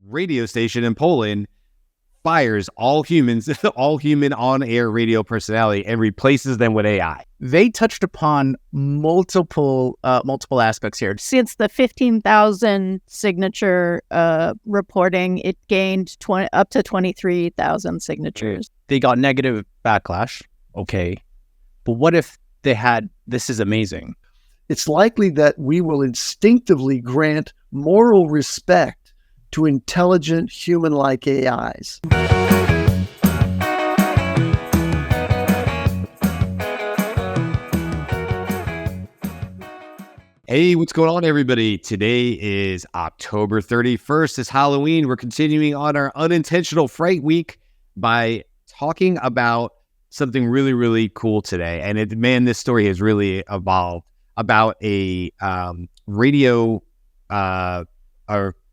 radio station in Poland fires all humans, all human on-air radio personality and replaces them with AI. They touched upon multiple aspects here. Since the 15,000 signature reporting, it gained up to 23,000 signatures. They got negative backlash. Okay. But what if they had, this is amazing. It's likely that we will instinctively grant moral respect to intelligent human-like AIs. Hey, what's going on, everybody? Today is October 31st. It's Halloween. We're continuing on our unintentional fright week by talking about something really, really cool today. And this story has really evolved about a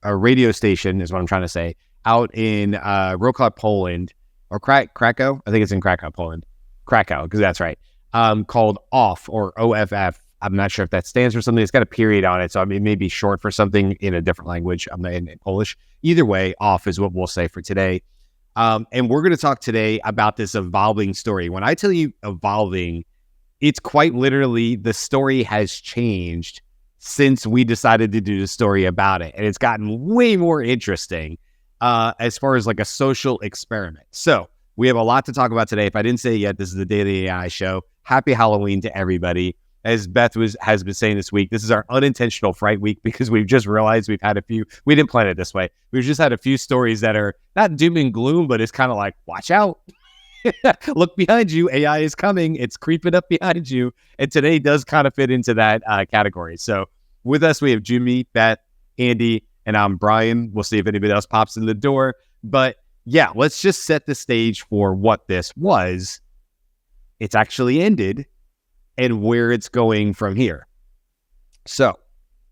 radio station is what I'm trying to say, out in Wrocław, Poland, or Krakow. I think it's in Krakow, Poland. Krakow, because that's right. Called Off, or OFF. I'm not sure if that stands for something. It's got a period on it, so I mean, it may be short for something in a different language. I'm not in Polish. Either way, Off is what we'll say for today. And we're going to talk today about this evolving story. When I tell you evolving, it's quite literally the story has changed since we decided to do the story about it. And it's gotten way more interesting as far as like a social experiment. So we have a lot to talk about today. If I didn't say it yet, this is the Daily AI Show. Happy Halloween to everybody. As Beth has been saying this week, this is our unintentional fright week because we've just realized we've had we didn't plan it this way. We've just had a few stories that are not doom and gloom, but it's kind of like, watch out. Look behind you. AI is coming. It's creeping up behind you. And today does kind of fit into that category. So with us, we have Jyunmi, Beth, Andy, and I'm Brian. We'll see if anybody else pops in the door. But yeah, let's just set the stage for what this was. It's actually ended and where it's going from here. So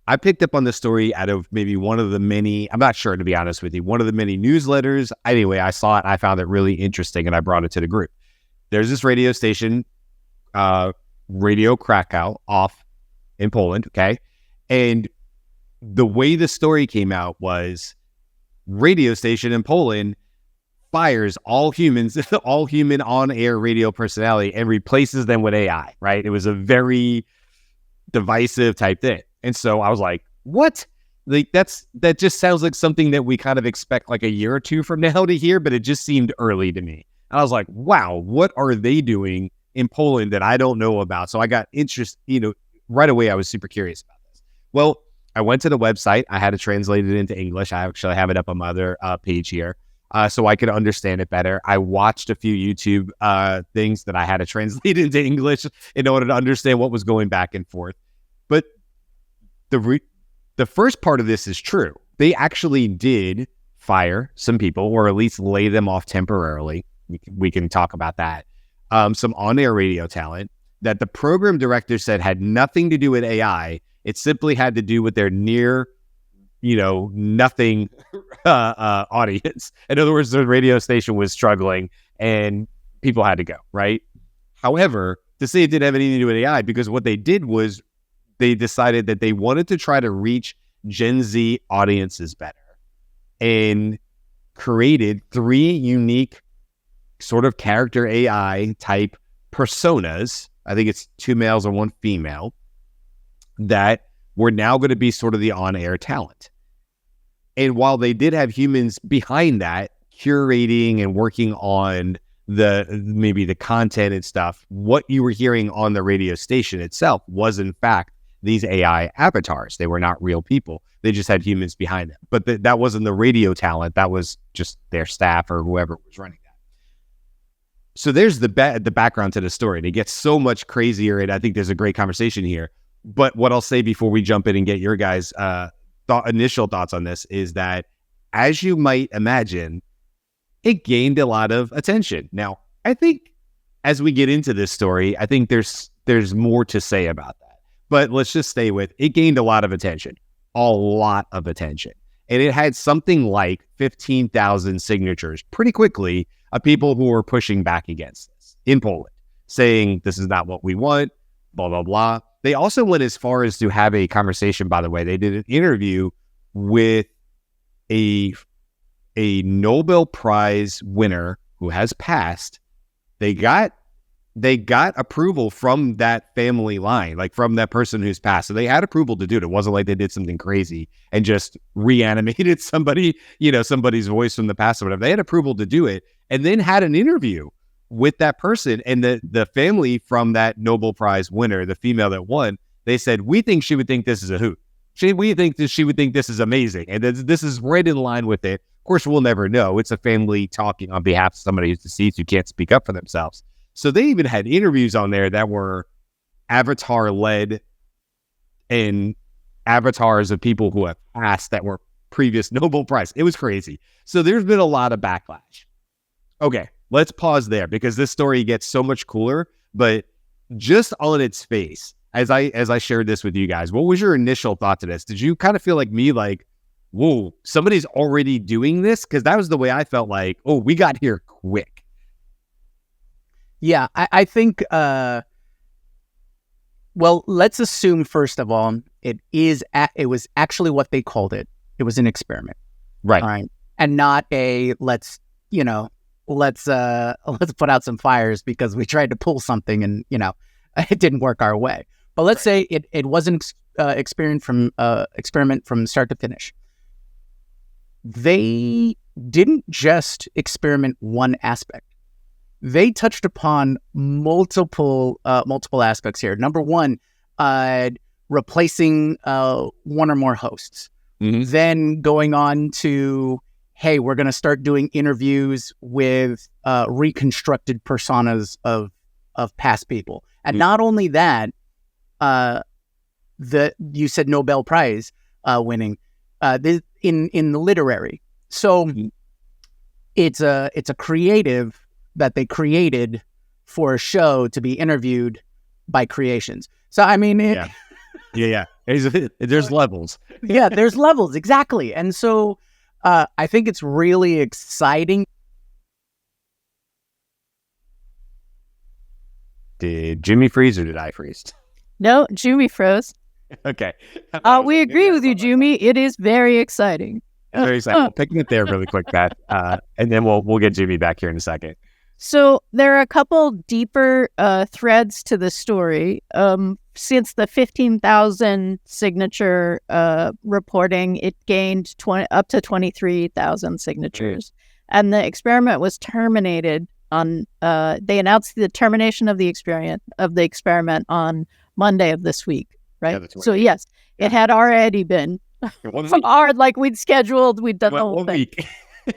I picked up on this story out of maybe one of the many, I'm not sure to be honest with you, one of the many newsletters. Anyway, I saw it, I found it really interesting, and I brought it to the group. There's this radio station, Radio Krakow, Off in Poland, okay? And the way the story came out was radio station in Poland fires all humans, all human on-air radio personality and replaces them with AI, right? It was a very divisive type thing. And so I was like, what? Like that just sounds like something that we kind of expect like a year or two from now to hear, but it just seemed early to me. And I was like, wow, what are they doing in Poland that I don't know about? So I got interest, right away I was super curious about this. Well, I went to the website. I had it translated into English. I actually have it up on my other page here. So I could understand it better. I watched a few YouTube things that I had to translate into English in order to understand what was going back and forth. But the first part of this is true. They actually did fire some people, or at least lay them off temporarily. We can talk about that. Some on-air radio talent that the program director said had nothing to do with AI. It simply had to do with their nothing audience. In other words, the radio station was struggling and people had to go, right? However, to say it didn't have anything to do with AI, because what they did was they decided that they wanted to try to reach Gen Z audiences better and created 3 unique sort of character AI type personas. I think it's 2 males and 1 female that were now going to be sort of the on-air talent. And while they did have humans behind that, curating and working on maybe the content and stuff, what you were hearing on the radio station itself was in fact these AI avatars. They were not real people. They just had humans behind them. But that wasn't the radio talent. That was just their staff or whoever was running that. So there's the background to the story. And it gets so much crazier, and I think there's a great conversation here. But what I'll say before we jump in and get your guys' initial thoughts on this is that, as you might imagine, it gained a lot of attention. Now, I think as we get into this story, I think there's more to say about that. But let's just stay with, it gained a lot of attention. And it had something like 15,000 signatures pretty quickly of people who were pushing back against this in Poland, saying this is not what we want, blah, blah, blah. They also went as far as to have a conversation, by the way. They did an interview with a a Nobel Prize winner who has passed. They got approval from that family line, like from that person who's passed. So they had approval to do it. It wasn't like they did something crazy and just reanimated somebody, somebody's voice from the past or whatever. They had approval to do it and then had an interview with that person. And the family from that Nobel Prize winner, the female that won, they said, we think she would think this is a hoot. We think that she would think this is amazing. And this is right in line with it. Of course, we'll never know. It's a family talking on behalf of somebody who's deceased who can't speak up for themselves. So they even had interviews on there that were avatar-led and avatars of people who have passed that were previous Nobel Prize. It was crazy. So there's been a lot of backlash. Okay, let's pause there because this story gets so much cooler. But just on its face, as I shared this with you guys, what was your initial thought to this? Did you kind of feel like me, like, whoa, somebody's already doing this? Because that was the way I felt like, oh, we got here quick. Yeah, I think, well, let's assume, first of all, it was actually what they called it. It was an experiment. Right. All right. And not a, let's put out some fires because we tried to pull something and, it didn't work our way. But let's say it was an experiment from start to finish. They didn't just experiment one aspect. They touched upon multiple aspects here. Number one, replacing one or more hosts. Mm-hmm. Then going on to, hey, we're going to start doing interviews with reconstructed personas of past people. And not only that, you said Nobel Prize winning in the literary. So it's a creative that they created for a show to be interviewed by creations. So I mean, yeah. There's levels. Yeah, there's levels, exactly. And so I think it's really exciting. Did Jimmy freeze or did I freeze? No, Jyunmi froze. Okay. We agree with you, Jyunmi. It is very exciting. Very exciting. We'll pick it there really quick, Beth, and then we'll get Jyunmi back here in a second. So there are a couple deeper threads to the story. Since the 15,000 signature reporting, it gained up to 23,000 signatures. And the experiment was terminated on, they announced the termination of the experiment on Monday of this week, right? Yeah, so yes, it had already been hard, like we'd scheduled, we'd done the whole thing. Week.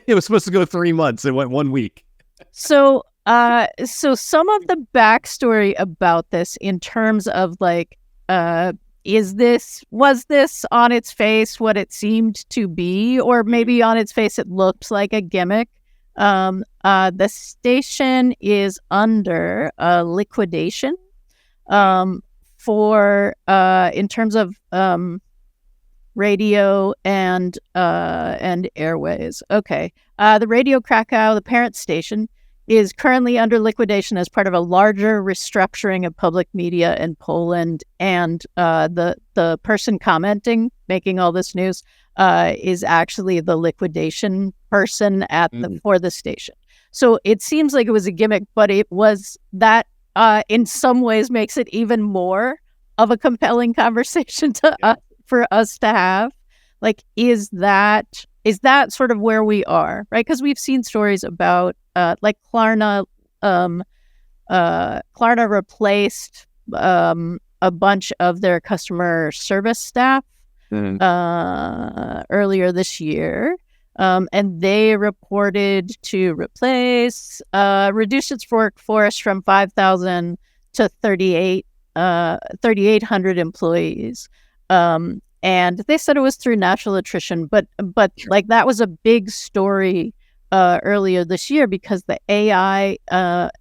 It was supposed to go 3 months. It went 1 week. So some of the backstory about this in terms of like, was this on its face what it seemed to be, or maybe on its face it looked like a gimmick? The station is under liquidation for in terms of radio and airways. Okay. The Radio Krakow, the parent station, is currently under liquidation as part of a larger restructuring of public media in Poland. And the person commenting, making all this news, is actually the liquidation person for the station. So it seems like it was a gimmick, but it was that in some ways makes it even more of a compelling conversation for us to have. Like, is that sort of where we are, right? Because we've seen stories about like Klarna. Klarna replaced a bunch of their customer service staff earlier this year, and they reported to reduce its workforce from 5,000 to 3,800 employees. And they said it was through natural attrition, but like that was a big story earlier this year because the AI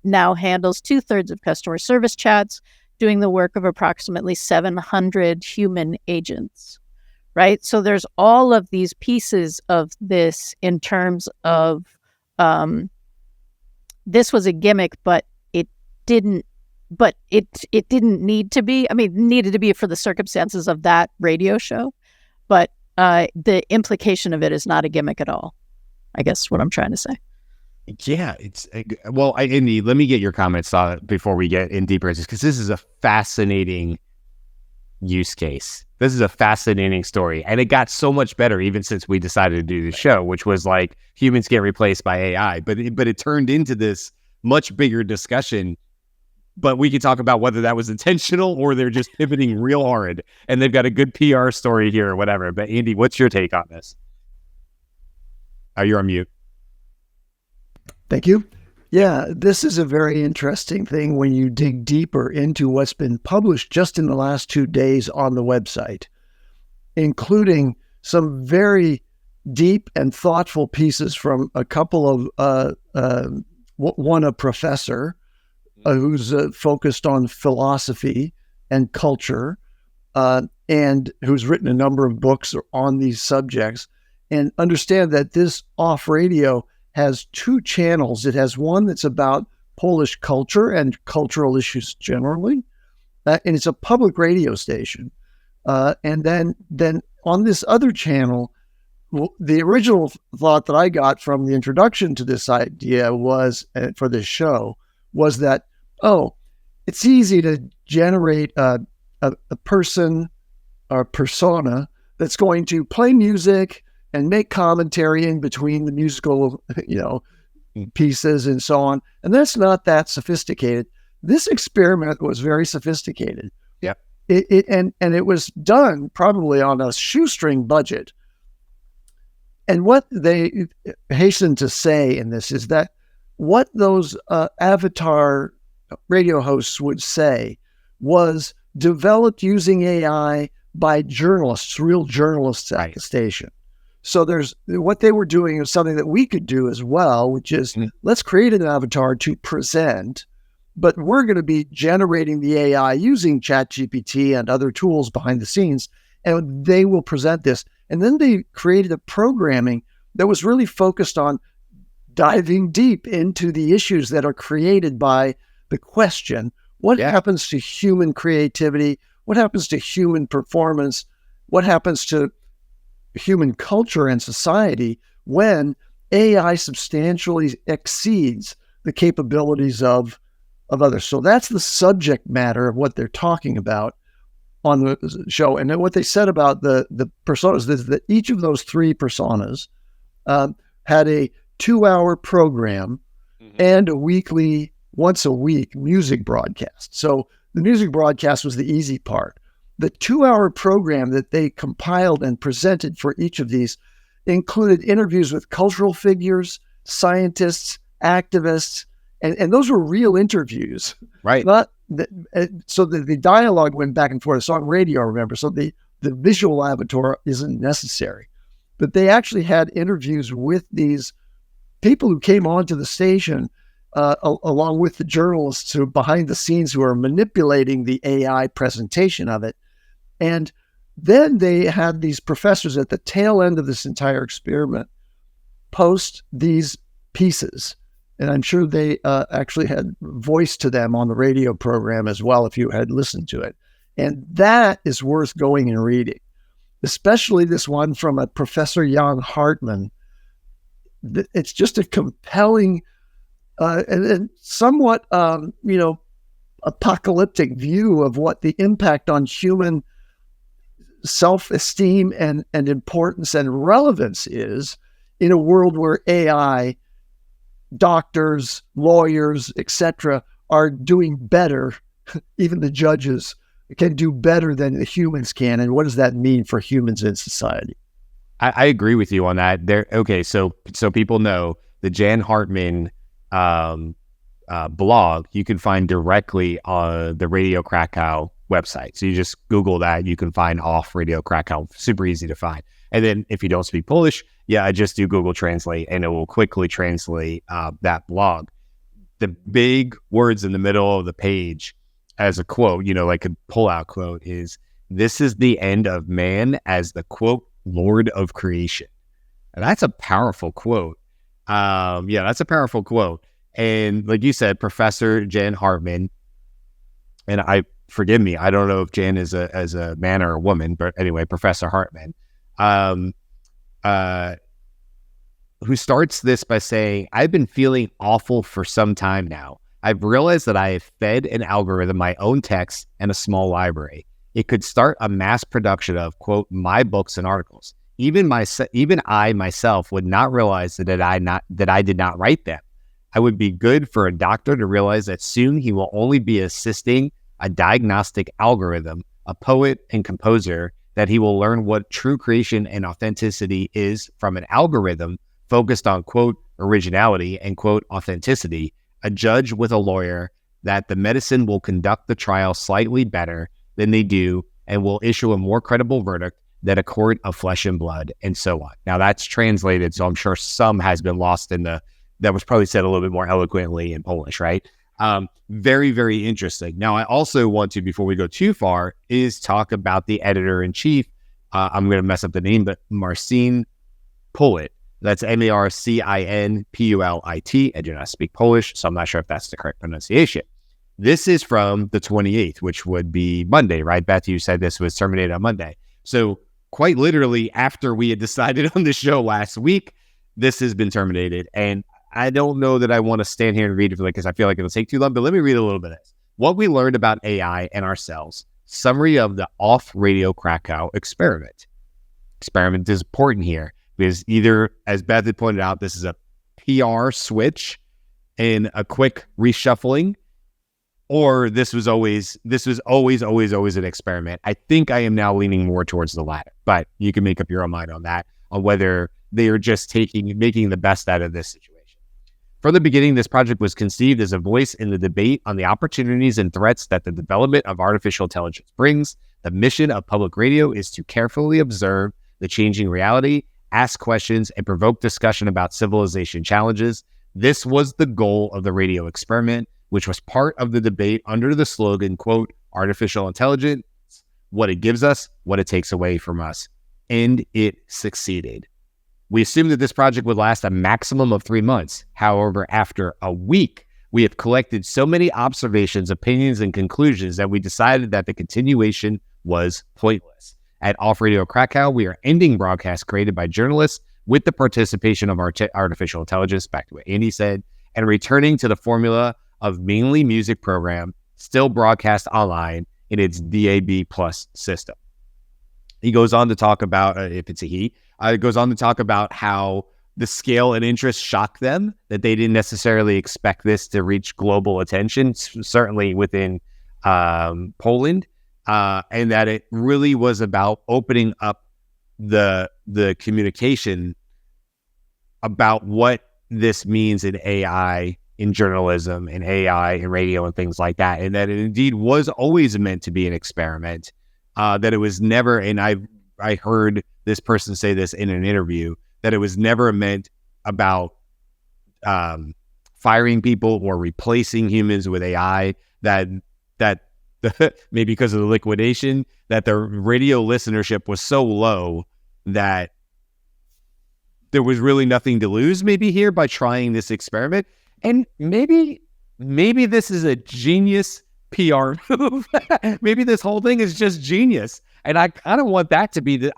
now handles 2/3 of customer service chats, doing the work of approximately 700 human agents, right? So there's all of these pieces of this in terms of this was a gimmick, but it didn't need to be. I mean, it needed to be for the circumstances of that radio show, but the implication of it is not a gimmick at all. I guess is what I'm trying to say. Yeah, it's well, Indy, let me get your comments on it before we get in deeper into this, because this is a fascinating use case. This is a fascinating story, and it got so much better even since we decided to do the show, which was like humans get replaced by AI. But it turned into this much bigger discussion. But we could talk about whether that was intentional or they're just pivoting real hard, and they've got a good PR story here or whatever. But Andy, what's your take on this? Oh, you're on mute. Thank you. Yeah, this is a very interesting thing when you dig deeper into what's been published just in the last 2 days on the website, including some very deep and thoughtful pieces from a couple of, one a professor who's focused on philosophy and culture, and who's written a number of books on these subjects. And understand that this Off Radio has 2 channels. It has one that's about Polish culture and cultural issues generally, and it's a public radio station. And then on this other channel, the original thought that I got from the introduction to this idea was, for this show, was that, it's easy to generate a person or persona that's going to play music and make commentary in between the musical, pieces and so on. And that's not that sophisticated. This experiment was very sophisticated. Yeah. And it was done probably on a shoestring budget. And what they hasten to say in this is that what those avatar radio hosts would say was developed using AI by journalists, real journalists at the station. So what they were doing is something that we could do as well, which is let's create an avatar to present, but we're going to be generating the AI using ChatGPT and other tools behind the scenes, and they will present this. And then they created a programming that was really focused on diving deep into the issues that are created by the question, what happens to human creativity? What happens to human performance? What happens to human culture and society when AI substantially exceeds the capabilities of others? So that's the subject matter of what they're talking about on the show. And then what they said about the personas is that each of those 3 personas had a 2-hour program and a weekly, once a week music broadcast. So the music broadcast was the easy part. The 2-hour program that they compiled and presented for each of these included interviews with cultural figures, scientists, activists, and those were real interviews. Right. So the dialogue went back and forth. It's on radio, remember, so the visual avatar isn't necessary. But they actually had interviews with these people who came onto the station along with the journalists who behind the scenes who are manipulating the AI presentation of it. And then they had these professors at the tail end of this entire experiment post these pieces. And I'm sure they actually had voice to them on the radio program as well, if you had listened to it. And that is worth going and reading, especially this one from a Professor Jan Hartman. It's just a compelling and somewhat, apocalyptic view of what the impact on human self-esteem and importance and relevance is in a world where AI, doctors, lawyers, etc., are doing better. Even the judges can do better than the humans can. And what does that mean for humans in society? I agree with you on that. So people know the Jan Hartman blog you can find directly on the Radio Krakow website. So you just Google that, you can find Off Radio Krakow, super easy to find. And then if you don't speak Polish, I just do Google Translate and it will quickly translate that blog. The big words in the middle of the page as a quote, like a pull-out quote is, "This is the end of man as the, quote, Lord of creation." And that's a powerful quote. That's a powerful quote. And like you said, Professor Jan Hartman, and forgive me, I don't know if Jan is a man or a woman, but anyway, Professor Hartman, who starts this by saying, "I've been feeling awful for some time now. I've realized that I have fed an algorithm my own text and a small library. It could start a mass production of, quote, my books and articles. Even I myself would not realize that I did not write them. I would be good for a doctor to realize that soon he will only be assisting a diagnostic algorithm, a poet and composer, that he will learn what true creation and authenticity is from an algorithm focused on, quote, originality and, quote, authenticity, a judge with a lawyer, that the medicine will conduct the trial slightly better than they do and will issue a more credible verdict than a court of flesh and blood," and so on. Now that's translated, so I'm sure some has been lost in that was probably said a little bit more eloquently in Polish, right? Very, very interesting. Now, I also want to, before we go too far, is talk about the editor-in-chief. I'm going to mess up the name, but Marcin Pulit. That's Marcinpulit. I do not speak Polish, so I'm not sure if that's the correct pronunciation. This is from the 28th, which would be Monday, right? Beth, you said this was terminated on Monday. So quite literally after we had decided on the show last week, this has been terminated. And I don't know that I want to stand here and read it because I feel like it'll take too long, but let me read a little bit of this. What we learned about AI and ourselves. Summary of the Off Radio Krakow experiment. Experiment is important here because either, as Beth had pointed out, this is a PR switch and a quick reshuffling, or this was always an experiment. I think I am now leaning more towards the latter, but you can make up your own mind on that, on whether they are just making the best out of this situation. From the beginning, this project was conceived as a voice in the debate on the opportunities and threats that the development of artificial intelligence brings. The mission of public radio is to carefully observe the changing reality, ask questions, and provoke discussion about civilization challenges. This was the goal of the radio experiment, which was part of the debate under the slogan, quote, artificial intelligence, what it gives us, what it takes away from us. And it succeeded. We assumed that this project would last a maximum of 3 months. However, after a week, we have collected so many observations, opinions, and conclusions that we decided that the continuation was pointless. At Off Radio Krakow, we are ending broadcasts created by journalists with the participation of artificial intelligence, back to what Andy said, and returning to the formula of mainly music program, still broadcast online in its DAB plus system. He goes on to talk about, if it's a he, it goes on to talk about how the scale and interest shocked them, that they didn't necessarily expect this to reach global attention, certainly within Poland, and that it really was about opening up the communication about what this means in AI, in journalism, in AI, in radio, and things like that, and that it indeed was always meant to be an experiment, that it was never, and I heard this person say this in an interview, that it was never meant about firing people or replacing humans with AI, that maybe because of the liquidation, that the radio listenership was so low that there was really nothing to lose maybe here by trying this experiment. And maybe this is a genius PR move. Maybe this whole thing is just genius. And I kind of want that to be the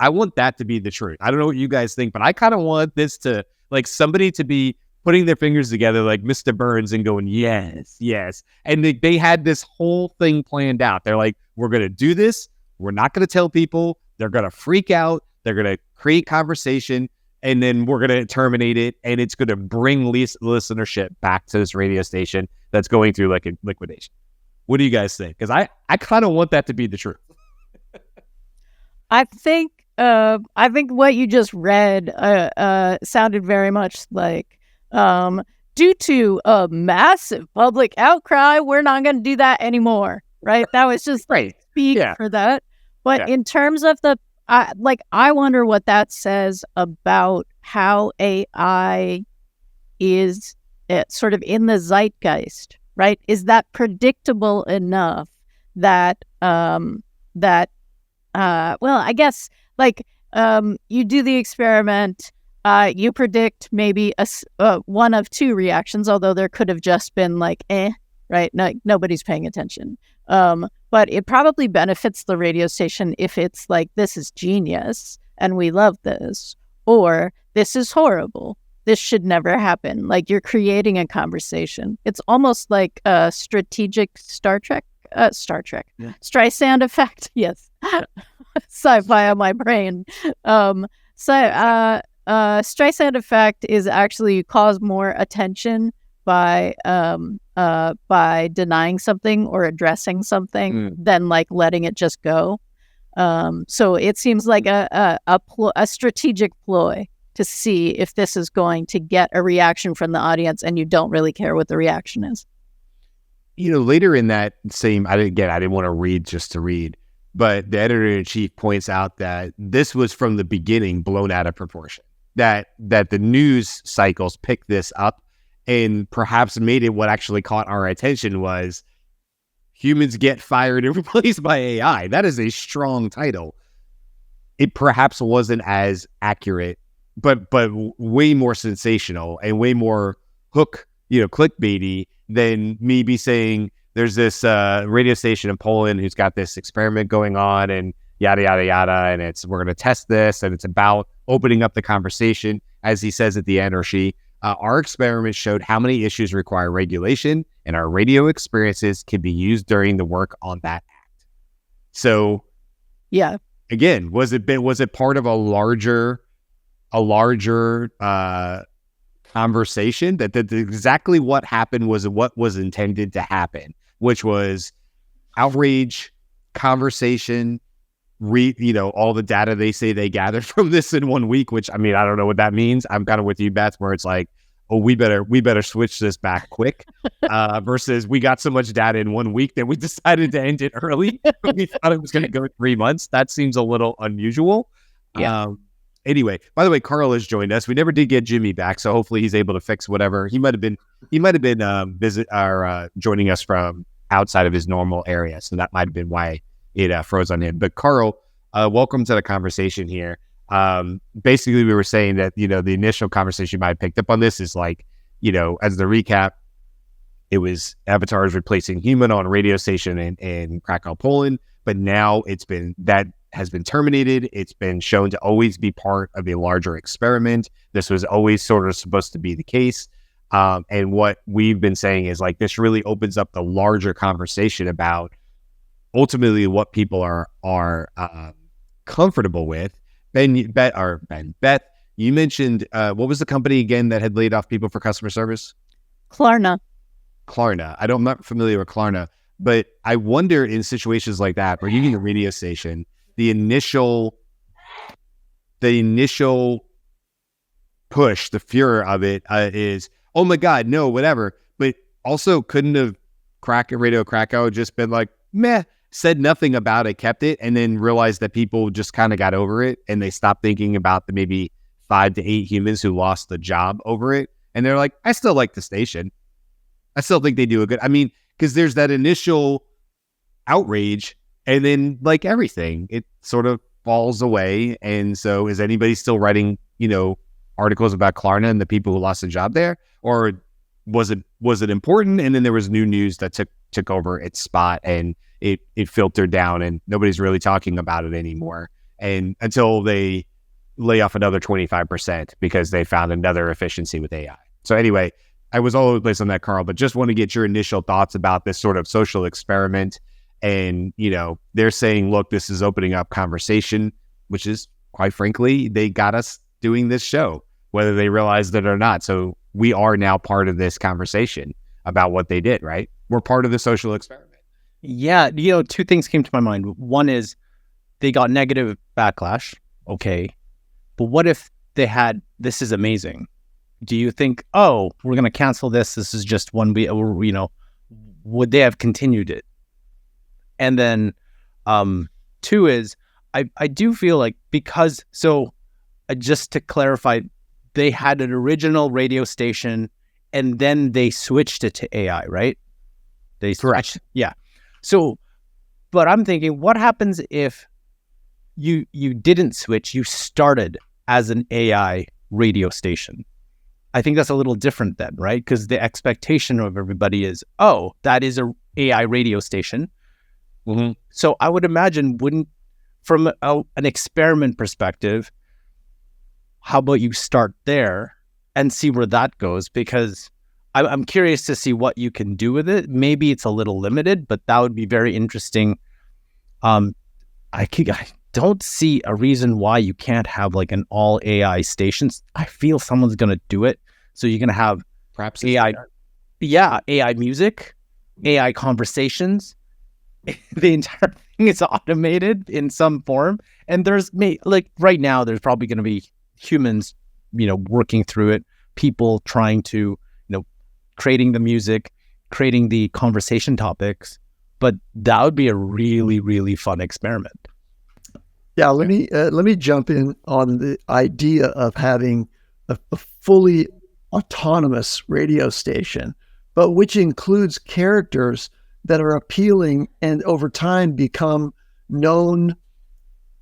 truth. I don't know what you guys think, but I kind of want this to, like, somebody to be putting their fingers together like Mr. Burns and going, yes, yes. And they had this whole thing planned out. They're like, we're going to do this. We're not going to tell people. They're going to freak out. They're going to create conversation. And then we're going to terminate it. And it's going to bring listenership back to this radio station that's going through like a liquidation. What do you guys think? Because I kind of want that to be the truth. I think what you just read sounded very much like, due to a massive public outcry, we're not going to do that anymore, right? That was just right. Speak for that. But in terms of I wonder what that says about how AI is sort of in the zeitgeist, right? Is that predictable enough that well, I guess you do the experiment, you predict maybe one of two reactions, although there could have just been right? Nobody's paying attention. But it probably benefits the radio station if it's like, this is genius and we love this, or this is horrible this should never happen. Like, you're creating a conversation. It's almost like a strategic Star Trek. Streisand effect. Yes. Sci-fi on my brain. Streisand effect is actually you cause more attention by denying something or addressing something than like letting it just go. So it seems like a strategic ploy to see if this is going to get a reaction from the audience, and you don't really care what the reaction is. Later in that same, I didn't want to read just to read, but the editor-in-chief points out that this was from the beginning blown out of proportion, that the news cycles picked this up and perhaps made it what actually caught our attention was humans get fired and replaced by AI. That is a strong title. It perhaps wasn't as accurate, but way more sensational and way more clickbaity than me be saying there's this radio station in Poland who's got this experiment going on and yada, yada, yada. And we're going to test this. And it's about opening up the conversation, as he says at the end, or she. Our experiment showed how many issues require regulation, and our radio experiences can be used during the work on that act. So, yeah. Again, was it part of a larger conversation that exactly what happened was what was intended to happen, which was outrage, conversation, all the data they say they gathered from this in 1 week, which, I mean, I don't know what that means. I'm kind of with you, Beth, where it's like, oh, we better switch this back quick, versus we got so much data in 1 week that we decided to end it early. We thought it was going to go 3 months. That seems a little unusual. Yeah. Anyway, by the way, Karl has joined us. We never did get Jyunmi back, so hopefully he's able to fix whatever. He might have been joining us from outside of his normal area, so that might have been why it froze on him. But Karl, welcome to the conversation here. Basically, we were saying that the initial conversation you might have picked up on this is like, as the recap, it was avatars replacing human on a radio station in Krakow, Poland, but now that has been terminated. It's been shown to always be part of a larger experiment. This was always sort of supposed to be the case. And what we've been saying is like, this really opens up the larger conversation about ultimately what people are comfortable with. Beth, you mentioned, what was the company again that had laid off people for customer service? Klarna. I'm not familiar with Klarna, but I wonder in situations like that, where you're using a radio station, the initial push, the furor of it is, oh my God, no, whatever. But also, couldn't have Radio Krakow just been like, meh, said nothing about it, kept it, and then realized that people just kind of got over it and they stopped thinking about the maybe 5 to 8 humans who lost the job over it. And they're like, I still like the station. I still think they do a good, because there's that initial outrage, and then like everything, it sort of falls away. And so is anybody still writing, articles about Klarna and the people who lost the job there? Or was it important? And then there was new news that took over its spot, and it filtered down, and nobody's really talking about it anymore. And until they lay off another 25% because they found another efficiency with AI. So anyway, I was all over the place on that, Karl, but just want to get your initial thoughts about this sort of social experiment. And, they're saying, look, this is opening up conversation, which is, quite frankly, they got us doing this show, whether they realized it or not. So we are now part of this conversation about what they did, right? We're part of the social experiment. Yeah. 2 things came to my mind. One is they got negative backlash. Okay. But what if they had, this is amazing. Do you think, oh, we're going to cancel this. This is just one, would they have continued it? And then 2 is, I do feel like just to clarify, they had an original radio station and then they switched it to AI, right? Correct. Yeah. So, but I'm thinking, what happens if you didn't switch, you started as an AI radio station? I think that's a little different then, right? Because the expectation of everybody is, oh, that is a AI radio station. Mm-hmm. So I would imagine, from an experiment perspective, how about you start there and see where that goes, because I'm curious to see what you can do with it. Maybe it's a little limited, but that would be very interesting. I don't see a reason why you can't have like an all AI stations. I feel someone's going to do it. So you're going to have Perhaps AI, AI music, AI conversations. The entire thing is automated in some form. And like right now, there's probably going to be humans, working through it, people trying to, creating the music, creating the conversation topics. But that would be a really, really fun experiment. Yeah, let me jump in on the idea of having a fully autonomous radio station, but which includes characters that are appealing and over time become known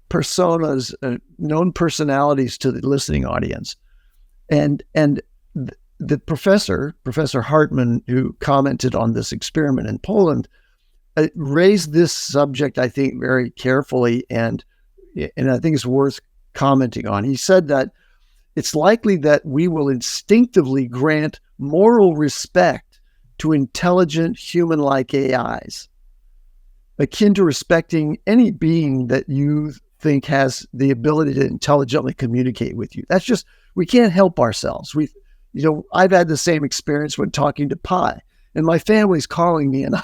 personas, known personalities to the listening audience. And the Professor Hartman, who commented on this experiment in Poland, raised this subject, I think, very carefully, and I think it's worth commenting on. He said that it's likely that we will instinctively grant moral respect to intelligent human-like AIs, akin to respecting any being that you think has the ability to intelligently communicate with you. That's just, we can't help ourselves. I've had the same experience when talking to Pi, and my family's calling me, and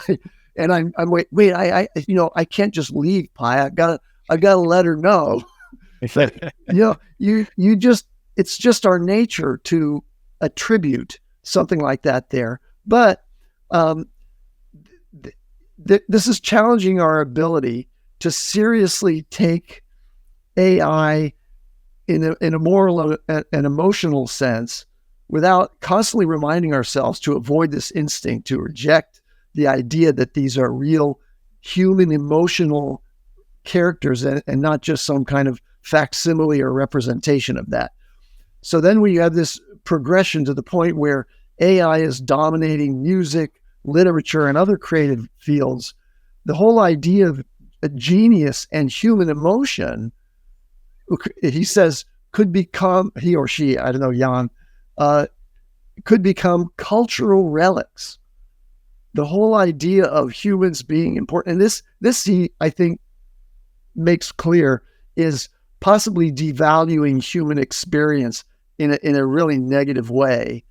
I'm I can't just leave Pi. I've got to let her know. It's just our nature to attribute something like that there. But this is challenging our ability to seriously take AI in a moral and emotional sense without constantly reminding ourselves to avoid this instinct to reject the idea that these are real human emotional characters and not just some kind of facsimile or representation of that. So then we have this progression to the point where AI is dominating music, literature, and other creative fields. The whole idea of a genius and human emotion, he says, could become, he or she, I don't know, Jan, could become cultural relics. The whole idea of humans being important, and this he, I think, makes clear, is possibly devaluing human experience in a really negative way.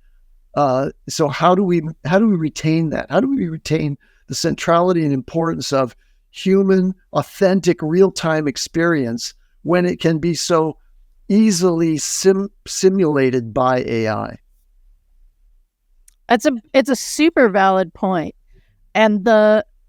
So how do we retain that? How do we retain the centrality and importance of human, authentic, real-time experience when it can be so easily simulated by AI? It's a super valid point. And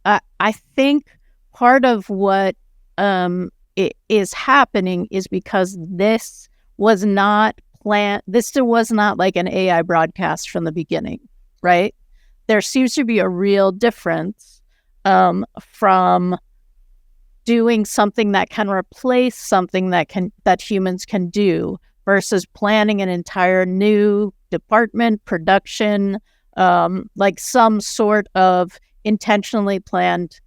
I think part of what is happening is because this was not planned. This was not like an AI broadcast from the beginning, right? There seems to be a real difference from doing something that can replace something that humans can do versus planning an entire new department, production, like some sort of intentionally planned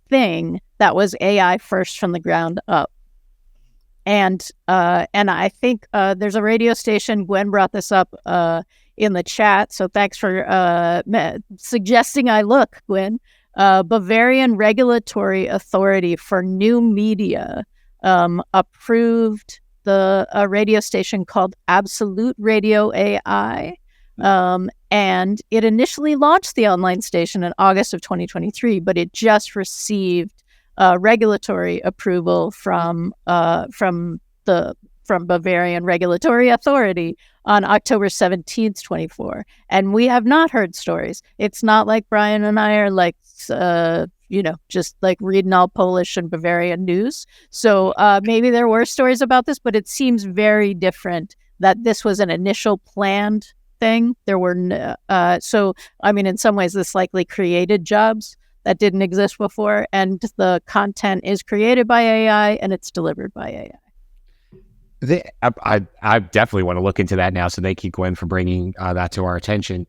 thing that was AI first from the ground up. And I think there's a radio station, Gwen brought this up in the chat, so thanks for suggesting I look, Gwen. Bavarian Regulatory Authority for New Media approved a radio station called Absolute Radio AI. And it initially launched the online station in August of 2023, but it just received regulatory approval from Bavarian Regulatory Authority on October 17th, 24. And we have not heard stories. It's not like Brian and I are like, just like reading all Polish and Bavarian news. So maybe there were stories about this, but it seems very different that this was an initial planned thing. There were, in some ways, this likely created jobs that didn't exist before, and the content is created by AI and it's delivered by AI. I definitely want to look into that now, so thank you, Gwen, for bringing that to our attention.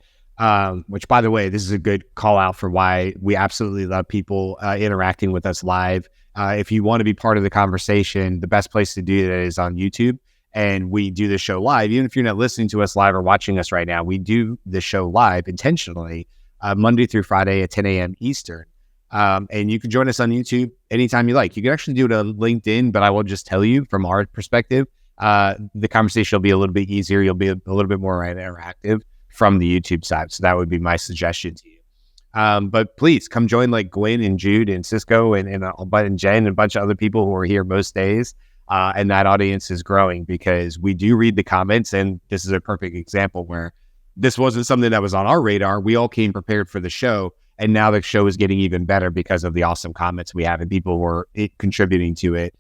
Which, by the way, this is a good call out for why we absolutely love people interacting with us live. If you want to be part of the conversation, the best place to do that is on YouTube. and we do the show live. Even if you're not listening to us live or watching us right now, we do the show live intentionally Monday through Friday at 10 a.m. Eastern. And you can join us on YouTube anytime you like. You can actually do it on LinkedIn, but I will just tell you from our perspective, the conversation will be a little bit easier. You'll be a little bit more interactive from the YouTube side. So that would be my suggestion to you. But please come join like Gwen and Jude and Cisco and Jen and a bunch of other people who are here most days. And that audience is growing because we do read the comments. And this is a perfect example where this wasn't something that was on our radar. We all came prepared for the show. And now the show is getting even better because of the awesome comments we have and people were contributing to it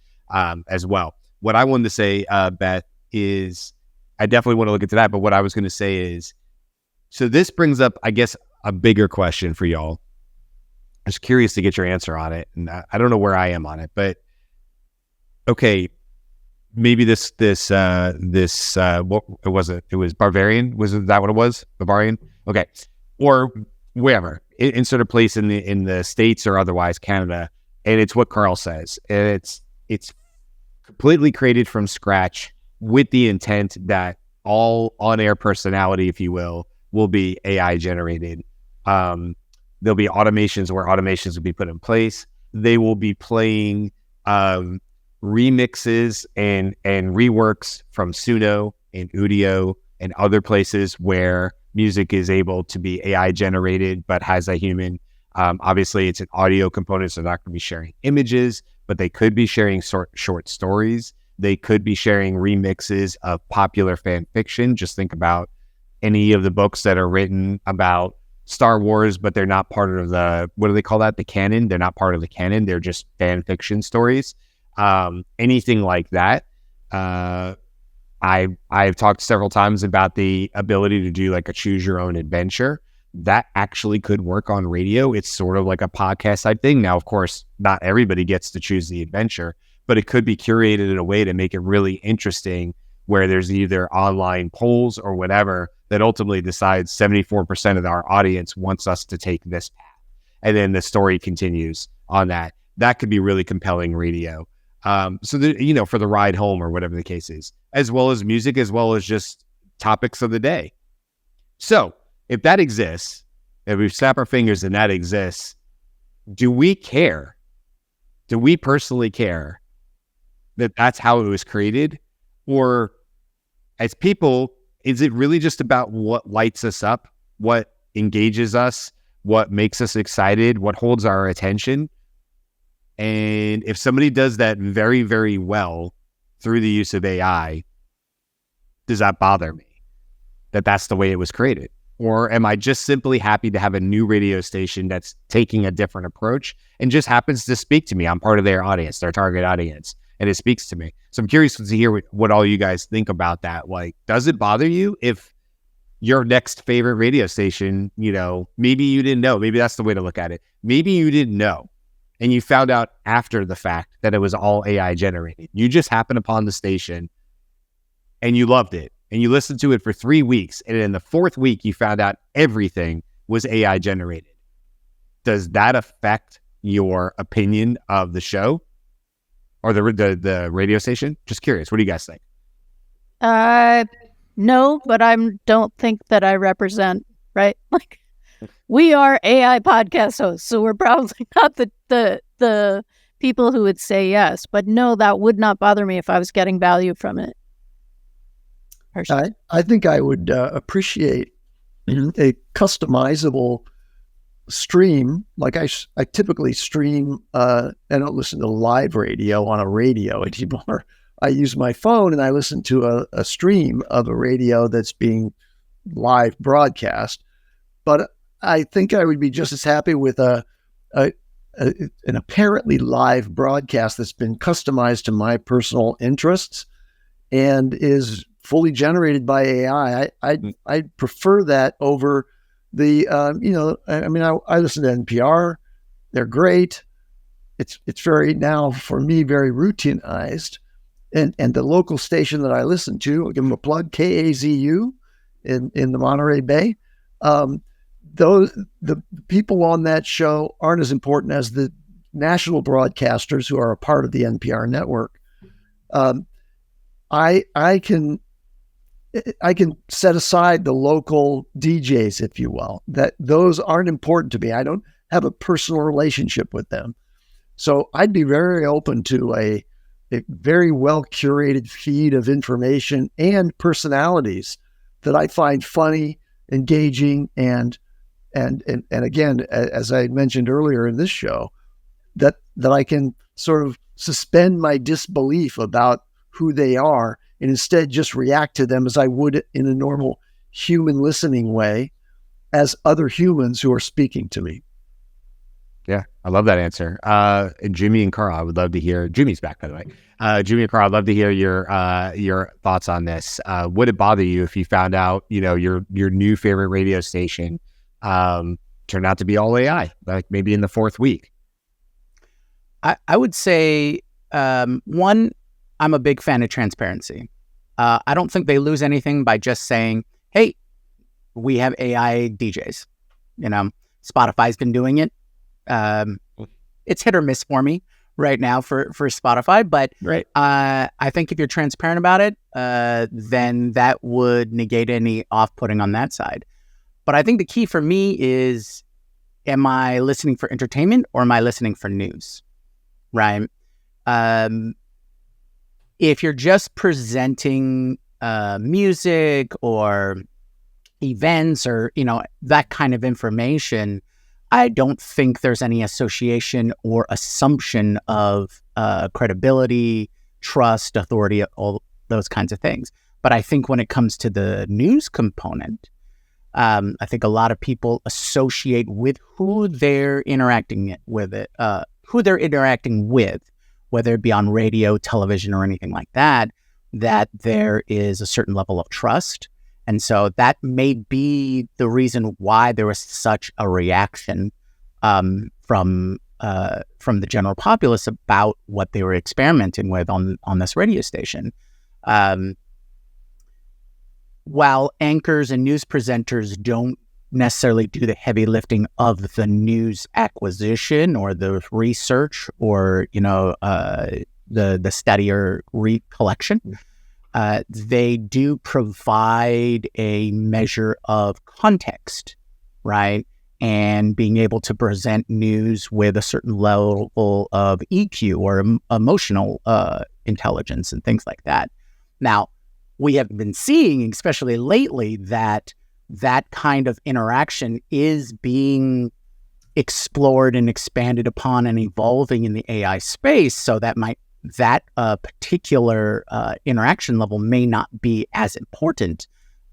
as well. What I wanted to say, Beth, is I definitely want to look into that. But what I was going to say is, so this brings up, I guess, a bigger question for y'all. I was curious to get your answer on it. And I don't know where I am on it, but okay, maybe this what was it? It was Bavarian. Was that what it was? Bavarian? Okay. Or wherever, insert a place in the States or otherwise Canada. And it's what Karl says. And it's completely created from scratch with the intent that all on-air personality, if you will be AI generated. There'll be automations where automations will be put in place. They will be playing remixes and reworks from Suno and Udio and other places where music is able to be AI generated but has a human. Obviously, it's an audio component, so they're not going to be sharing images, but they could be sharing short stories. They could be sharing remixes of popular fan fiction. Just think about any of the books that are written about Star Wars, but they're not part of the, what do they call that? The canon. They're not part of the canon. They're just fan fiction stories. Anything like that. I've talked several times about the ability to do like a choose your own adventure. That actually could work on radio. It's sort of like a podcast type thing. Now, of course, not everybody gets to choose the adventure, but it could be curated in a way to make it really interesting, where there's either online polls or whatever that ultimately decides 74% of our audience wants us to take this path. And then the story continues on that. That could be really compelling radio. So that, for the ride home or whatever the case is, as well as music, as well as just topics of the day. So if that exists, if we snap our fingers and that exists, do we care? Do we personally care that that's how it was created? Or as people, is it really just about what lights us up, what engages us, what makes us excited, what holds our attention? And if somebody does that very, very well through the use of AI, does that bother me that that's the way it was created? Or am I just simply happy to have a new radio station that's taking a different approach and just happens to speak to me? I'm part of their audience, their target audience, and it speaks to me. So I'm curious to hear what all you guys think about that. Like, does it bother you if your next favorite radio station, maybe you didn't know, maybe that's the way to look at it. Maybe you didn't know and you found out after the fact that it was all AI generated. You just happened upon the station and you loved it and you listened to it for 3 weeks. And in the 4th week, you found out everything was AI generated. Does that affect your opinion of the show or the radio station? Just curious. What do you guys think? No, but I don't think that I represent, right? Like, we are AI podcast hosts, so we're probably not the people who would say yes. But no, that would not bother me if I was getting value from it. I think I would appreciate a customizable stream. Like I typically stream, I don't listen to live radio on a radio anymore. I use my phone and I listen to a stream of a radio that's being live broadcast. But I think I would be just as happy with an apparently live broadcast that's been customized to my personal interests and is fully generated by AI. I prefer that over the, I listen to NPR. They're great. It's very, now for me, very routinized. And the local station that I listen to, I'll give them a plug, KAZU in the Monterey Bay. The people on that show aren't as important as the national broadcasters who are a part of the NPR network. I can set aside the local DJs, if you will, that those aren't important to me. I don't have a personal relationship with them. So I'd be very open to a very well curated feed of information and personalities that I find funny, engaging, and again, as I mentioned earlier in this show, that I can sort of suspend my disbelief about who they are and instead just react to them as I would in a normal human listening way as other humans who are speaking to me. Yeah, I love that answer. Jyunmi and Karl, I would love to hear. Jyunmi's back, by the way. Jyunmi and Karl, I'd love to hear your thoughts on this. Would it bother you if you found out, your new favorite radio station turned out to be all AI, like maybe in the fourth week? I would say, one, I'm a big fan of transparency. I don't think they lose anything by just saying, hey, we have AI DJs. Spotify's been doing it. It's hit or miss for me right now for Spotify, but right. I think if you're transparent about it, then that would negate any off-putting on that side. But I think the key for me is, am I listening for entertainment or am I listening for news? Right? If you're just presenting music or events or, that kind of information, I don't think there's any association or assumption of credibility, trust, authority, all those kinds of things. But I think when it comes to the news component, I think a lot of people associate with who they're interacting with, whether it be on radio, television, or anything like that, that there is a certain level of trust. And so that may be the reason why there was such a reaction from the general populace about what they were experimenting with on this radio station. While anchors and news presenters don't necessarily do the heavy lifting of the news acquisition or the research or the study or recollection, they do provide a measure of context, right? And being able to present news with a certain level of EQ or emotional intelligence and things like that. Now, we have been seeing, especially lately, that kind of interaction is being explored and expanded upon and evolving in the AI space. So that particular interaction level may not be as important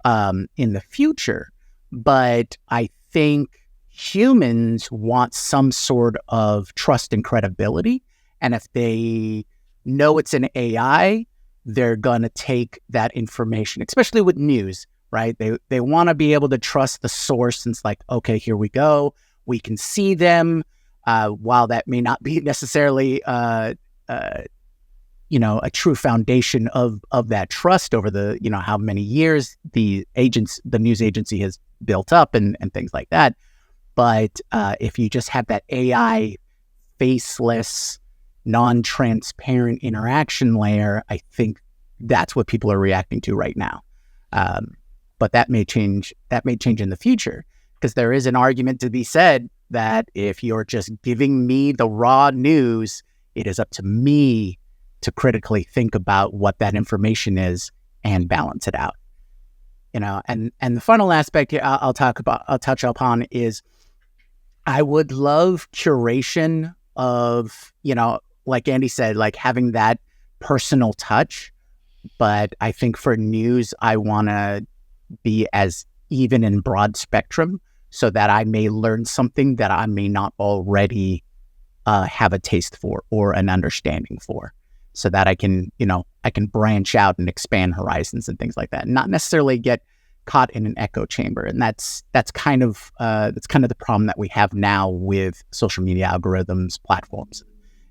in the future. But I think humans want some sort of trust and credibility. And if they know it's an AI, they're going to take that information, especially with news, right? They want to be able to trust the source. And it's like, okay, here we go. We can see them. While that may not be necessarily a true foundation of that trust over the, how many years the news agency has built up and things like that. But if you just have that AI faceless, non-transparent interaction layer, I think that's what people are reacting to right now. But that may change in the future, because there is an argument to be said that if you're just giving me the raw news, it is up to me to critically think about what that information is and balance it out. And the final aspect here I'll touch upon is, I would love curation of, like Andy said, like having that personal touch. But I think for news, I want to be as even and broad spectrum so that I may learn something that I may not already have a taste for or an understanding for, so that I can branch out and expand horizons and things like that, and not necessarily get caught in an echo chamber. And that's kind of the problem that we have now with social media algorithms, platforms,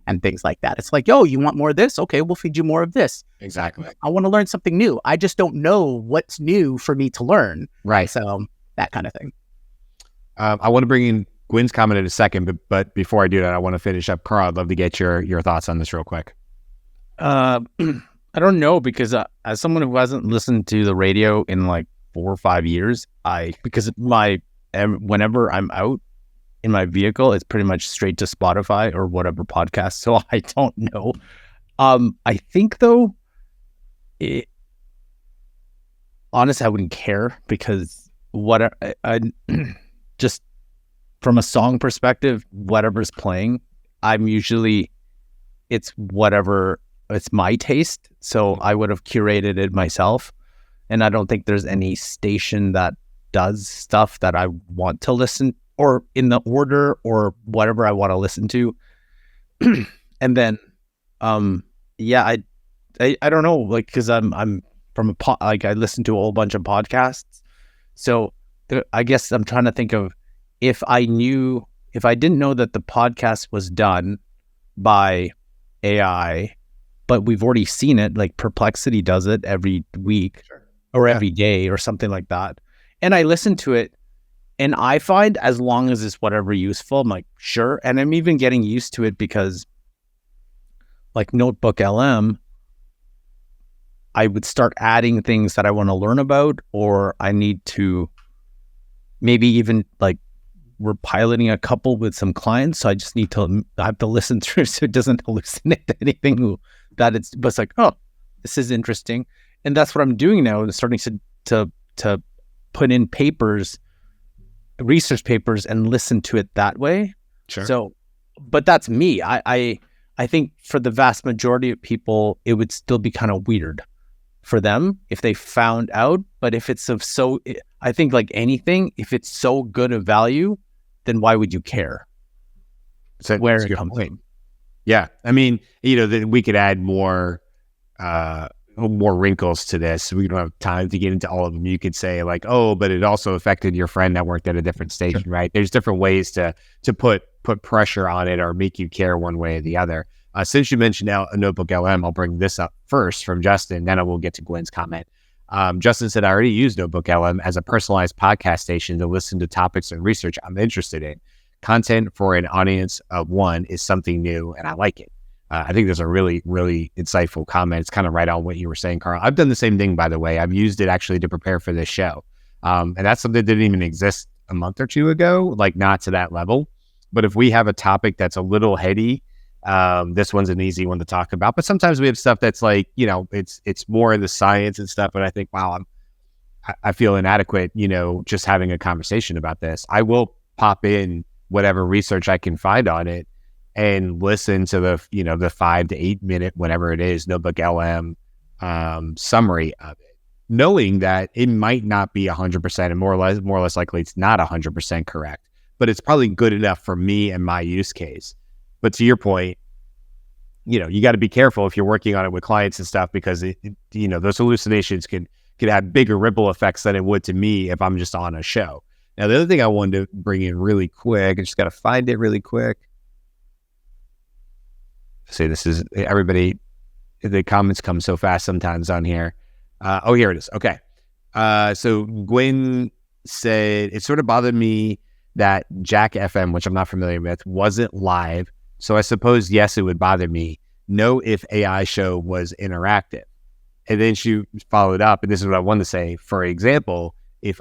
and things like that. It's like, yo, you want more of this? Okay, we'll feed you more of this. Exactly. I want to learn something new. I just don't know what's new for me to learn. Right. So that kind of thing. I want to bring in Gwen's comment in a second, but before I do that, I want to finish up. Karl, I'd love to get your thoughts on this real quick. I I don't know, because as someone who hasn't listened to the radio in like 4 or 5 years, because whenever I'm out in my vehicle, it's pretty much straight to Spotify or whatever podcast. So I don't know. I think though, honestly, I wouldn't care, because I just from a song perspective, whatever's playing, it's whatever, it's my taste. So I would have curated it myself. And I don't think there's any station that does stuff that I want to listen, or in the order or whatever I want to listen to. And then, I don't know, like, cause I'm from I listen to a whole bunch of podcasts. So I guess I'm trying to think of, if I didn't know that the podcast was done by AI, but we've already seen it, like Perplexity does it every week or every day or something like that. And I listen to it, and I find, as long as it's whatever useful, I'm like, sure. And I'm even getting used to it, because like NotebookLM, I would start adding things that I want to learn about, or I need to maybe even, like, we're piloting a couple with some clients, so I have to listen through so it doesn't hallucinate anything but it's like, oh, this is interesting. And that's what I'm doing now. I'm starting to put in research papers, and listen to it that way. Sure. So, but that's me. I think for the vast majority of people, it would still be kind of weird for them if they found out. But if it's I think, like anything, if it's so good of value, then why would you care where it comes from? Yeah. I mean, we could add more wrinkles to this. We don't have time to get into all of them. You could say like, oh, but it also affected your friend that worked at a different station, sure, right? There's different ways to put pressure on it or make you care one way or the other. Since you mentioned now NotebookLM, I'll bring this up first from Justin, then I will get to Gwen's comment. Justin said, I already use NotebookLM as a personalized podcast station to listen to topics and research I'm interested in. Content for an audience of one is something new, and I like it. I think there's a really, really insightful comment. It's kind of right on what you were saying, Karl. I've done the same thing, by the way. I've used it actually to prepare for this show. And that's something that didn't even exist a month or two ago, like not to that level. But if we have a topic that's a little heady, this one's an easy one to talk about. But sometimes we have stuff that's like, it's more in the science and stuff. And I think, wow, I feel inadequate, just having a conversation about this. I will pop in whatever research I can find on it and listen to the 5 to 8 minute, whatever it is, NotebookLM summary of it, knowing that it might not be 100% and more or less likely it's not 100% correct, but it's probably good enough for me and my use case. But to your point, you got to be careful if you're working on it with clients and stuff, because those hallucinations could have bigger ripple effects than it would to me if I'm just on a show. Now, the other thing I wanted to bring in really quick, I just got to find it really quick. See, this is everybody. The comments come so fast sometimes on here. Here it is. Okay. So Gwen said, it sort of bothered me that Jack FM, which I'm not familiar with, wasn't live. So I suppose, yes, it would bother me. No, if AI show was interactive. And then she followed up, and this is what I wanted to say. For example, if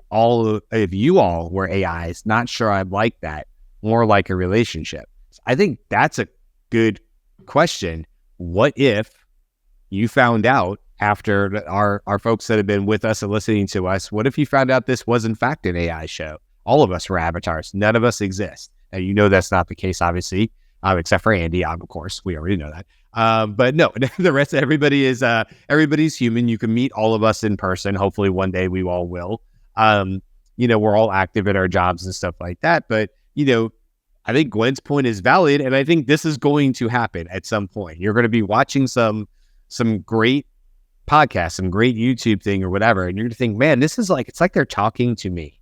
you all were AIs, not sure I'd like that. More like a relationship. I think that's a good question. What if you found out after our folks that have been with us and listening to us, what if you found out this was in fact an AI show? All of us were avatars. None of us exist. Now, that's not the case, obviously, except for Andy, of course. We already know that. But no, the rest of everybody's human. You can meet all of us in person. Hopefully one day we all will. We're all active in our jobs and stuff like that. But, I think Gwen's point is valid. And I think this is going to happen at some point. You're going to be watching some great podcast, some great YouTube thing or whatever. And you're going to think, man, this is it's like they're talking to me.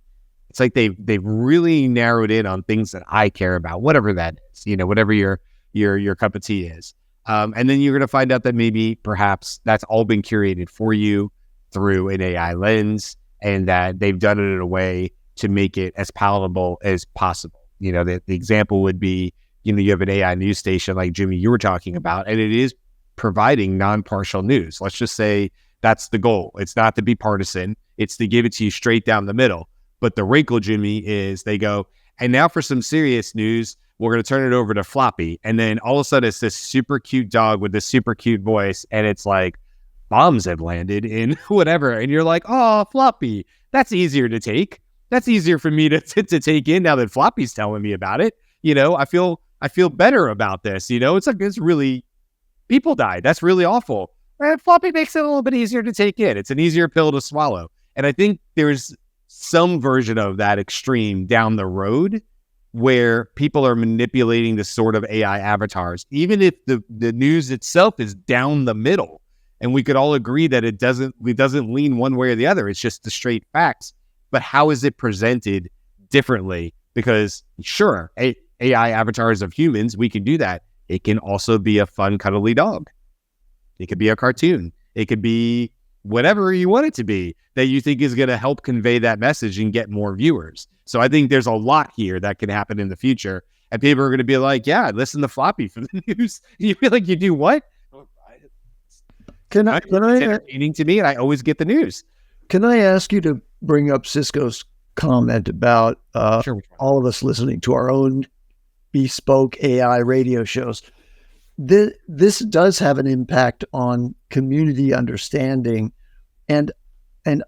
It's like they've really narrowed in on things that I care about, whatever that is, whatever your cup of tea is. And then you're going to find out that maybe perhaps that's all been curated for you through an AI lens, and that they've done it in a way to make it as palatable as possible. The example would be, you have an AI news station like Jyunmi you were talking about, and it is providing non-partial news. Let's just say that's the goal. It's not to be partisan. It's to give it to you straight down the middle. But the wrinkle, Jyunmi, is they go, and now for some serious news, we're going to turn it over to Floppy. And then all of a sudden it's this super cute dog with this super cute voice. And it's like, bombs have landed in whatever. And you're like, oh, Floppy, that's easier to take. That's easier for me to take in now that Floppy's telling me about it. You know, I feel better about this. You know, it's really, people died. That's really awful. And Floppy makes it a little bit easier to take in. It's an easier pill to swallow. And I think there's some version of that extreme down the road where people are manipulating the sort of AI avatars, even if the news itself is down the middle. And we could all agree that it doesn't lean one way or the other. It's just the straight facts. But how is it presented differently? Because sure, AI avatars of humans, we can do that. It can also be a fun, cuddly dog. It could be a cartoon. It could be whatever you want it to be that you think is going to help convey that message and get more viewers. So I think there's a lot here that can happen in the future. And people are going to be like, yeah, listen to Floppy for the news. You feel like you do what? It's entertaining to me, and I always get the news. Can I ask you to bring up Cisco's comment about all of us listening to our own bespoke AI radio shows? This does have an impact on community understanding. And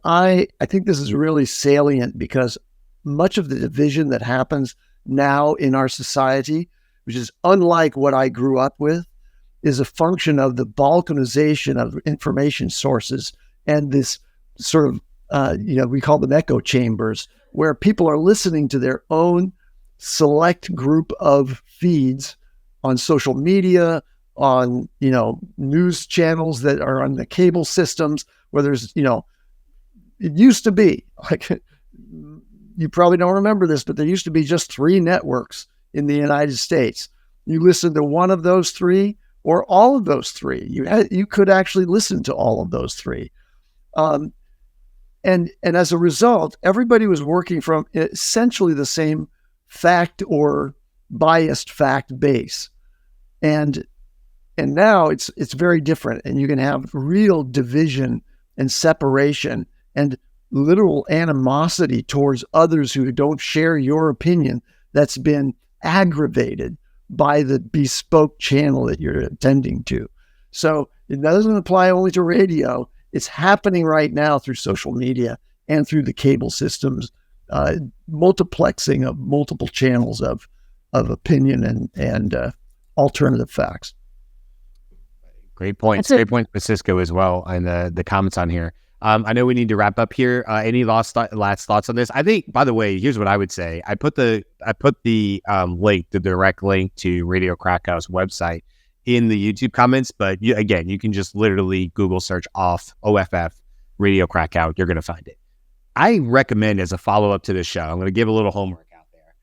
I think this is really salient because much of the division that happens now in our society, which is unlike what I grew up with, is a function of the balkanization of information sources and this sort of, we call them echo chambers, where people are listening to their own select group of feeds on social media, on, news channels that are on the cable systems, where there's, it used to be, like, you probably don't remember this, but there used to be just 3 networks in the United States. You listen to one of those 3 or all of those 3. You could actually listen to all of those 3. And as a result, everybody was working from essentially the same fact or biased fact base. And now it's very different, and you can have real division and separation and literal animosity towards others who don't share your opinion that's been aggravated by the bespoke channel that you're attending to. So it doesn't apply only to radio. It's happening right now through social media and through the cable systems, multiplexing of multiple channels of opinion and alternative facts. Great point. Great point for Cisco as well, and the comments on here. I know we need to wrap up here. Any last thoughts on this? I think, by the way, here's what I would say. I put the link, the direct link to Radio Krakow's website in the YouTube comments, but you can just literally Google search OFF Radio Krakow. You're going to find it. I recommend, as a follow-up to this show, I'm going to give a little homework out there.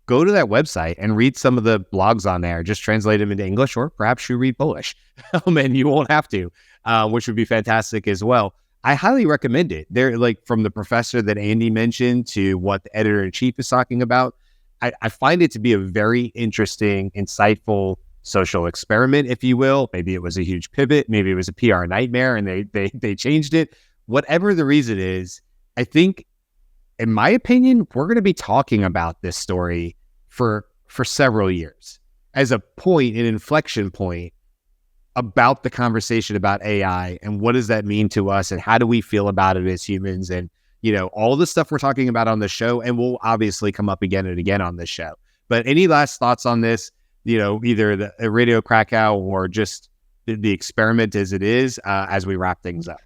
Go to that website and read some of the blogs on there. Just translate them into English, or perhaps you read Polish, and you won't have to, which would be fantastic as well. I highly recommend it. They're like, from the professor that Andy mentioned to what the editor-in-chief is talking about. I find it to be a very interesting, insightful social experiment, if you will. Maybe it was a huge pivot. Maybe it was a PR nightmare and they changed it. Whatever the reason is, I think, in my opinion, we're going to be talking about this story for several years as a point, an inflection point about the conversation about AI and what does that mean to us and how do we feel about it as humans, and all the stuff we're talking about on the show, and will obviously come up again and again on this show. But any last thoughts on this, either the Radio Krakow or just the experiment as it is, as we wrap things up?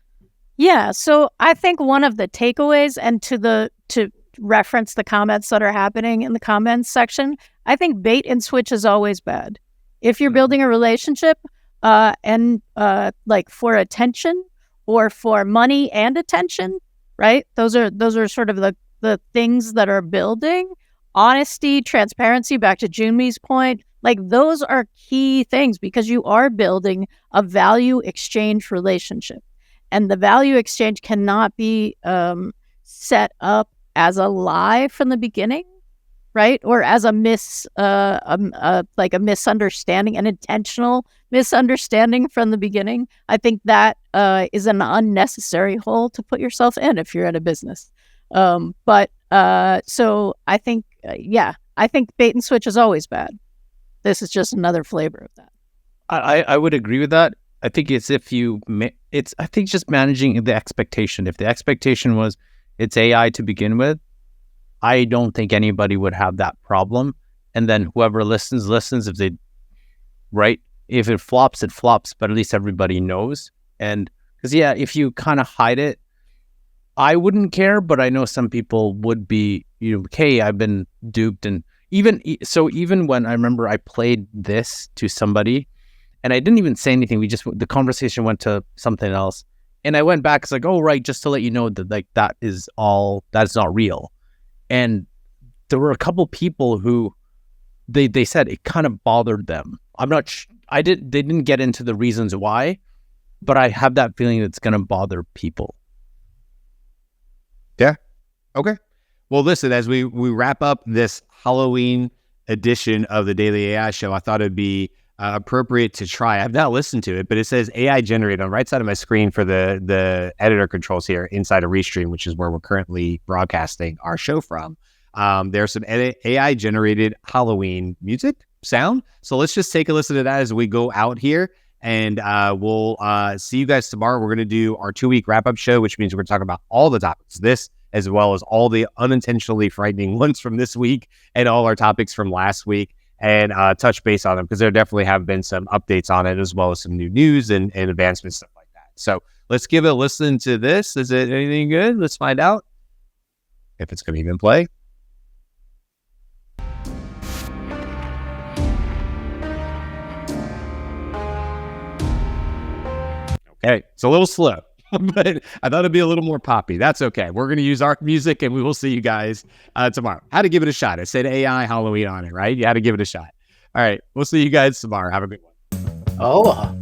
Yeah, so I think one of the takeaways, and to reference the comments that are happening in the comments section, I think bait and switch is always bad. If you're building a relationship, and like for attention or for money and attention, right? Those are sort of the things that are building. Honesty, transparency, back to Jyunmi's point, like those are key things because you are building a value exchange relationship. And the value exchange cannot be set up as a lie from the beginning, right? Or as a like a misunderstanding, an intentional misunderstanding from the beginning. I think that is an unnecessary hole to put yourself in if you're in a business. So I think, I think bait and switch is always bad. This is just another flavor of that. I would agree with that. I think it's I think just managing the expectation. If the expectation was it's AI to begin with, I don't think anybody would have that problem. And then whoever listens, if if it flops, it flops, but at least everybody knows. And because, if you kind of hide it, I wouldn't care, but I know some people would be, hey, I've been duped. And even when I remember I played this to somebody and I didn't even say anything, the conversation went to something else. And I went back, it's like, oh, right, just to let you know that that's not real. And there were a couple people who they said it kind of bothered them. They didn't get into the reasons why, but I have that feeling it's going to bother people. Yeah. Okay. Well, listen, as we wrap up this Halloween edition of the Daily AI Show, I thought it'd be appropriate to try. I've not listened to it, but it says AI generated on the right side of my screen for the editor controls here inside of Restream, which is where we're currently broadcasting our show from. There's some AI generated Halloween music sound. So let's just take a listen to that as we go out here. And we'll see you guys tomorrow. We're going to do our 2-week wrap-up show, which means we're going to talk about all the topics, this as well as all the unintentionally frightening ones from this week and all our topics from last week, and touch base on them, because there definitely have been some updates on it, as well as some new news and advancements, stuff like that. So let's give it a listen to this. Is it anything good? Let's find out if it's going to even play. Okay, it's a little slow, but I thought it'd be a little more poppy. That's okay. We're going to use our music, and we will see you guys tomorrow. How to give it a shot. I said AI Halloween on it, right? You had to give it a shot. All right, we'll see you guys tomorrow. Have a good one. Oh.